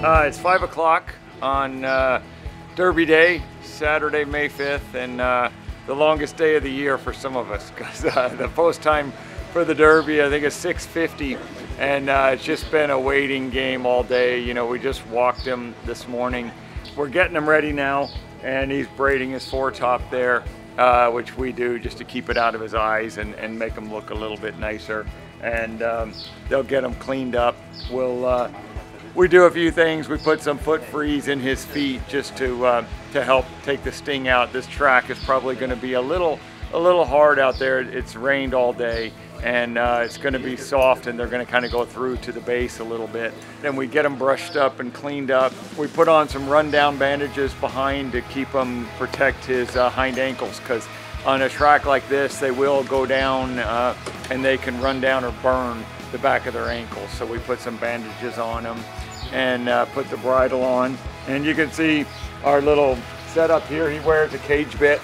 It's 5 o'clock on Derby Day, Saturday, May 5th, and the longest day of the year for some of us, because the post time for the Derby, I think, is 6:50, and it's just been a waiting game all day. You know, we just walked him this morning. We're getting him ready now, and he's braiding his foretop there, which we do just to keep it out of his eyes and make him look a little bit nicer. And they'll get him cleaned up. We do a few things. We put some foot freeze in his feet just to help take the sting out. This track is probably going to be a little hard out there. It's rained all day, and it's going to be soft, and they're going to kind of go through to the base a little bit. Then we get them brushed up and cleaned up. We put on some rundown bandages behind to keep him, protect his hind ankles, because on a track like this, they will go down and they can run down or burn the back of their ankles. So we put some bandages on them and put the bridle on. And you can see our little setup here. He wears a cage bit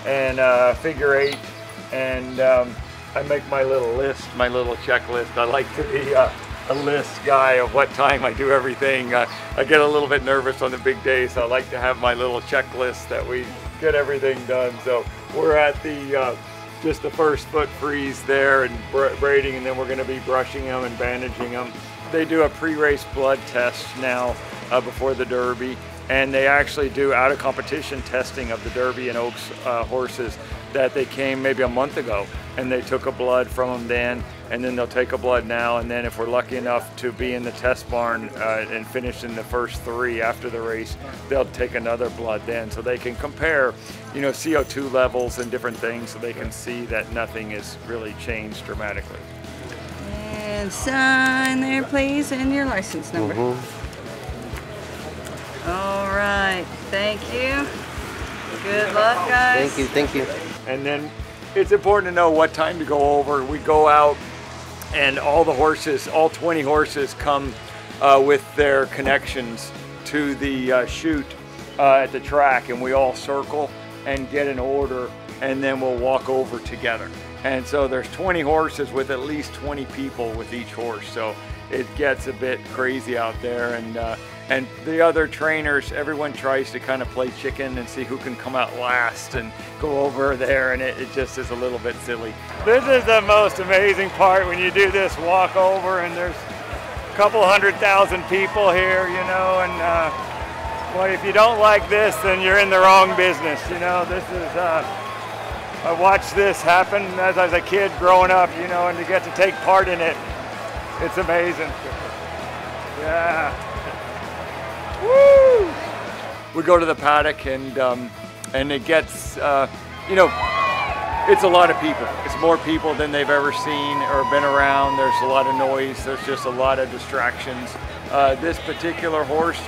and figure 8. And I make my little list, my little checklist. I like to be a list guy of what time I do everything. I get a little bit nervous on the big days, so I like to have my little checklist that we get everything done. So we're at the just the first foot freeze there and braiding, and then we're going to be brushing them and bandaging them. They do a pre-race blood test now before the Derby, and they actually do out of competition testing of the Derby and Oaks horses that they came maybe a month ago, and they took a blood from them then, and then they'll take a blood now, and then if we're lucky enough to be in the test barn and finish in the first 3 after the race, they'll take another blood then, so they can compare, you know, CO2 levels and different things, so they can see that nothing has really changed dramatically. And sign there, please, and your license number. All right, thank you. Good luck, guys. Thank you, thank you. And then it's important to know what time to go over. We go out, and all the horses, all 20 horses, come with their connections to the chute at the track, and we all circle and get an order, and then we'll walk over together. And so there's 20 horses with at least 20 people with each horse, so it gets a bit crazy out there. And the other trainers, everyone tries to kind of play chicken and see who can come out last and go over there, and it just is a little bit silly. This is the most amazing part when you do this walk over, and there's a couple 100,000 people here, you know, and well, if you don't like this, then you're in the wrong business, you know. This is, I watched this happen as I was a kid growing up, you know, and to get to take part in it, it's amazing. Yeah. Woo! We go to the paddock, and it gets, you know, it's a lot of people. It's more people than they've ever seen or been around. There's a lot of noise. There's just a lot of distractions. This particular horse,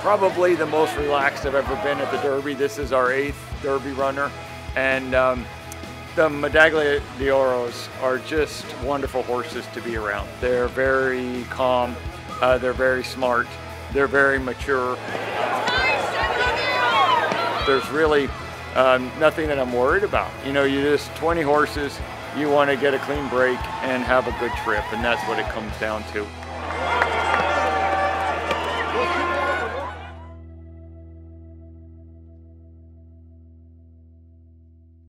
probably the most relaxed I've ever been at the Derby. This is our 8th Derby runner, and the Medaglia d'Oros are just wonderful horses to be around. They're very calm. They're very smart. They're very mature. There's really nothing that I'm worried about. You know, you just 20 horses, you want to get a clean break and have a good trip, and that's what it comes down to.